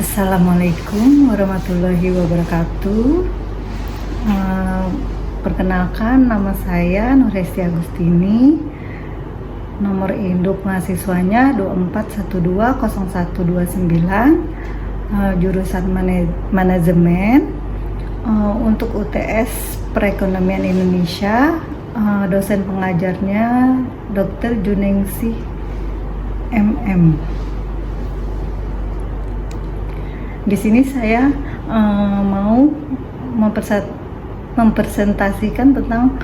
Assalamualaikum warahmatullahi wabarakatuh. Perkenalkan, nama saya Nuresti Agustini. Nomor induk mahasiswanya 24120129, jurusan manajemen. Untuk UTS Perekonomian Indonesia, dosen pengajarnya Dr. Juningsih MM. Di sini saya mau mempresentasikan tentang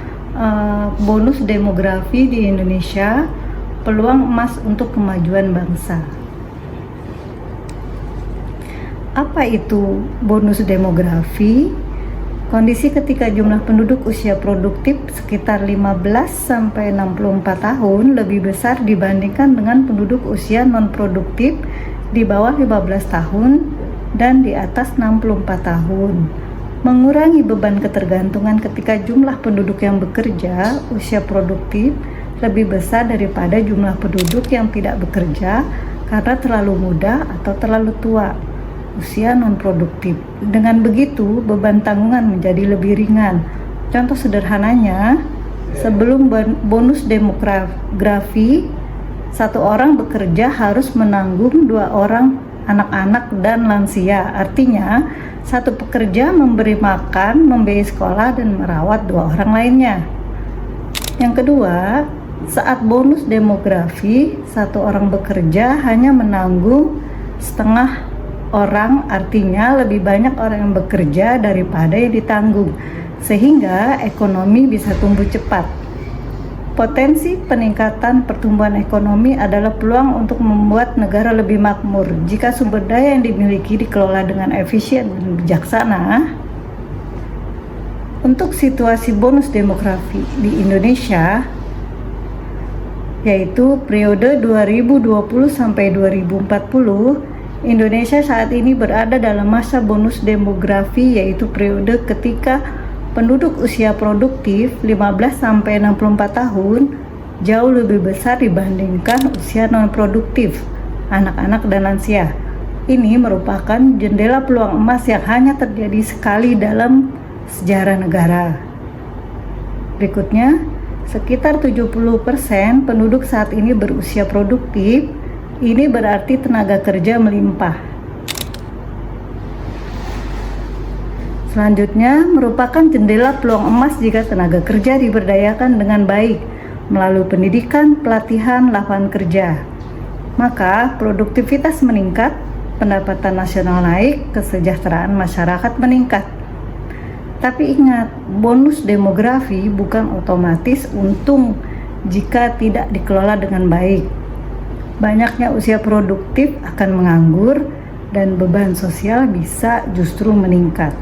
bonus demografi di Indonesia, peluang emas untuk kemajuan bangsa. Apa itu bonus demografi? Kondisi ketika jumlah penduduk usia produktif sekitar 15-64 tahun lebih besar dibandingkan dengan penduduk usia non-produktif di bawah 15 tahun dan di atas 64 tahun. Mengurangi beban ketergantungan ketika jumlah penduduk yang bekerja usia produktif lebih besar daripada jumlah penduduk yang tidak bekerja karena terlalu muda atau terlalu tua usia non-produktif. Dengan begitu, beban tanggungan menjadi lebih ringan. Contoh sederhananya, sebelum bonus demografi, satu orang bekerja harus menanggung 2 orang anak-anak dan lansia. Artinya, satu pekerja memberi makan, membiayai sekolah, dan merawat 2 orang lainnya. Yang kedua, saat bonus demografi, satu orang bekerja hanya menanggung setengah orang, artinya lebih banyak orang yang bekerja daripada yang ditanggung, sehingga ekonomi bisa tumbuh cepat. Potensi peningkatan pertumbuhan ekonomi adalah peluang untuk membuat negara lebih makmur jika sumber daya yang dimiliki dikelola dengan efisien dan bijaksana. Untuk situasi bonus demografi di Indonesia, yaitu periode 2020 sampai 2040, Indonesia saat ini berada dalam masa bonus demografi, yaitu periode ketika penduduk usia produktif 15-64 tahun jauh lebih besar dibandingkan usia non-produktif, anak-anak dan lansia. Ini merupakan jendela peluang emas yang hanya terjadi sekali dalam sejarah negara. Berikutnya, sekitar 70% penduduk saat ini berusia produktif. Ini berarti tenaga kerja melimpah. Selanjutnya, merupakan jendela peluang emas jika tenaga kerja diberdayakan dengan baik melalui pendidikan, pelatihan, lapangan kerja. Maka produktivitas meningkat, pendapatan nasional naik, kesejahteraan masyarakat meningkat. Tapi ingat, bonus demografi bukan otomatis untung jika tidak dikelola dengan baik. Banyaknya usia produktif akan menganggur dan beban sosial bisa justru meningkat.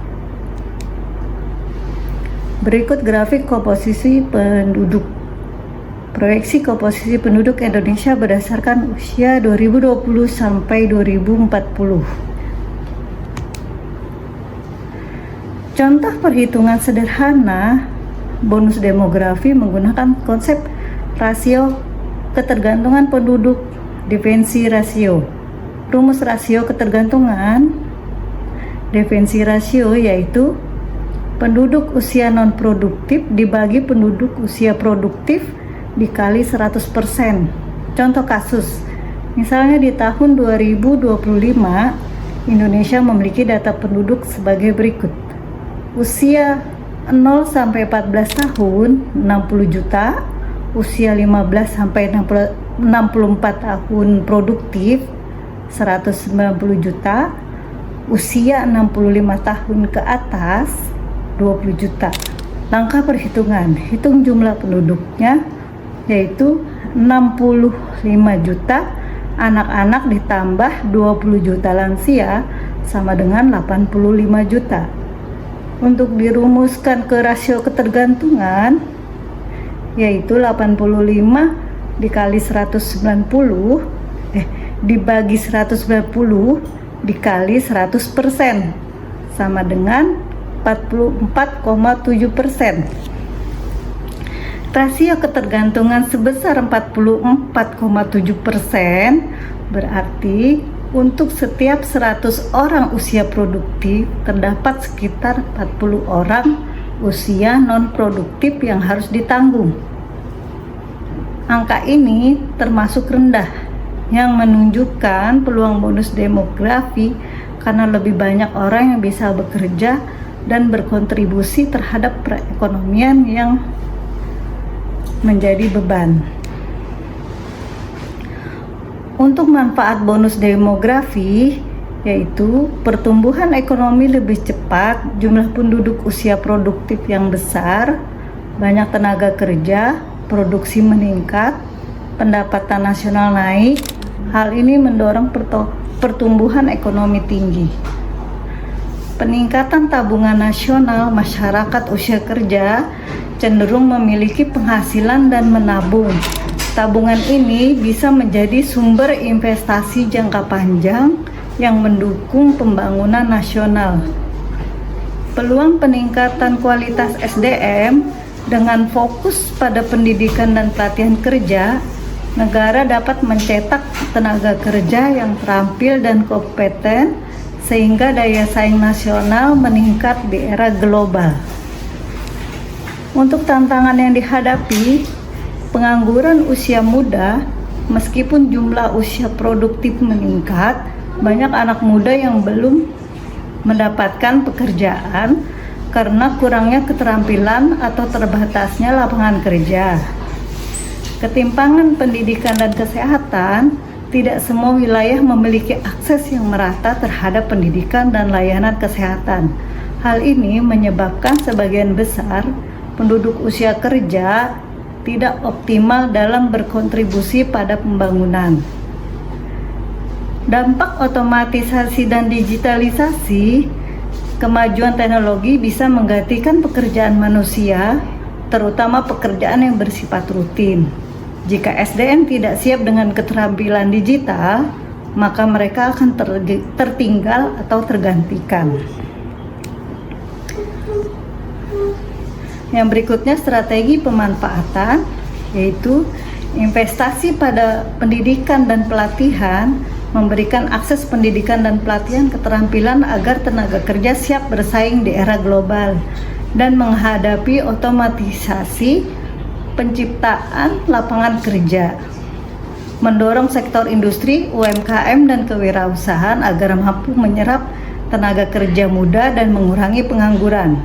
Berikut grafik komposisi penduduk. Proyeksi komposisi penduduk Indonesia berdasarkan usia 2020 sampai 2040. Contoh perhitungan sederhana bonus demografi menggunakan konsep rasio ketergantungan penduduk, defensi rasio. Rumus rasio ketergantungan, defensi rasio, yaitu penduduk usia non-produktif dibagi penduduk usia produktif dikali 100%. Contoh kasus, misalnya di tahun 2025, Indonesia memiliki data penduduk sebagai berikut. Usia 0-14 tahun 60 juta, usia 15-64 tahun produktif 190 juta, usia 65 tahun ke atas 20 juta. Langkah perhitungan, hitung jumlah penduduknya, yaitu 65 juta anak-anak ditambah 20 juta lansia sama dengan 85 juta. Untuk dirumuskan ke rasio ketergantungan, yaitu 85 dikali 190 dibagi 190 dikali 100% sama dengan 44,7%. Rasio ketergantungan sebesar 44,7% berarti Untuk setiap 100 orang usia produktif, terdapat sekitar 40 orang usia non-produktif yang harus ditanggung. Angka ini termasuk rendah, yang menunjukkan peluang bonus demografi karena lebih banyak orang yang bisa bekerja dan berkontribusi terhadap perekonomian yang menjadi beban. Untuk manfaat bonus demografi, yaitu pertumbuhan ekonomi lebih cepat, jumlah penduduk usia produktif yang besar, banyak tenaga kerja, produksi meningkat, pendapatan nasional naik. Hal ini mendorong pertumbuhan ekonomi tinggi. Peningkatan tabungan nasional masyarakat usia kerja cenderung memiliki penghasilan dan menabung. Tabungan ini bisa menjadi sumber investasi jangka panjang yang mendukung pembangunan nasional. Peluang peningkatan kualitas SDM dengan fokus pada pendidikan dan pelatihan kerja, negara dapat mencetak tenaga kerja yang terampil dan kompeten sehingga daya saing nasional meningkat di era global. Untuk tantangan yang dihadapi, pengangguran usia muda, meskipun jumlah usia produktif meningkat, banyak anak muda yang belum mendapatkan pekerjaan karena kurangnya keterampilan atau terbatasnya lapangan kerja. Ketimpangan pendidikan dan kesehatan, tidak semua wilayah memiliki akses yang merata terhadap pendidikan dan layanan kesehatan. Hal ini menyebabkan sebagian besar penduduk usia kerja tidak optimal dalam berkontribusi pada pembangunan. Dampak otomatisasi dan digitalisasi, kemajuan teknologi bisa menggantikan pekerjaan manusia, terutama pekerjaan yang bersifat rutin. Jika SDM tidak siap dengan keterampilan digital, maka mereka akan tertinggal atau tergantikan. Yang berikutnya strategi pemanfaatan, yaitu investasi pada pendidikan dan pelatihan, memberikan akses pendidikan dan pelatihan keterampilan agar tenaga kerja siap bersaing di era global dan menghadapi otomatisasi penciptaan lapangan kerja. Mendorong sektor industri, UMKM dan kewirausahaan agar mampu menyerap tenaga kerja muda dan mengurangi pengangguran.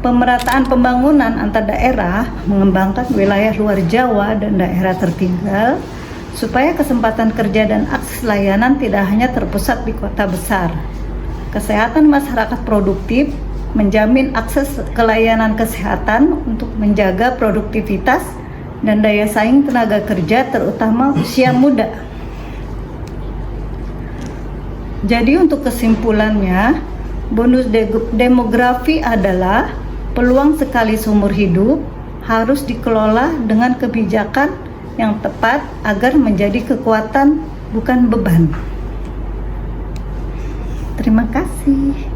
Pemerataan pembangunan antar daerah, mengembangkan wilayah luar Jawa dan daerah tertinggal supaya kesempatan kerja dan akses layanan tidak hanya terpusat di kota besar. Kesehatan masyarakat produktif, menjamin akses ke layanan kesehatan untuk menjaga produktivitas dan daya saing tenaga kerja terutama usia muda. Jadi untuk kesimpulannya, bonus demografi adalah peluang sekali seumur hidup, harus dikelola dengan kebijakan yang tepat agar menjadi kekuatan bukan beban. Terima kasih.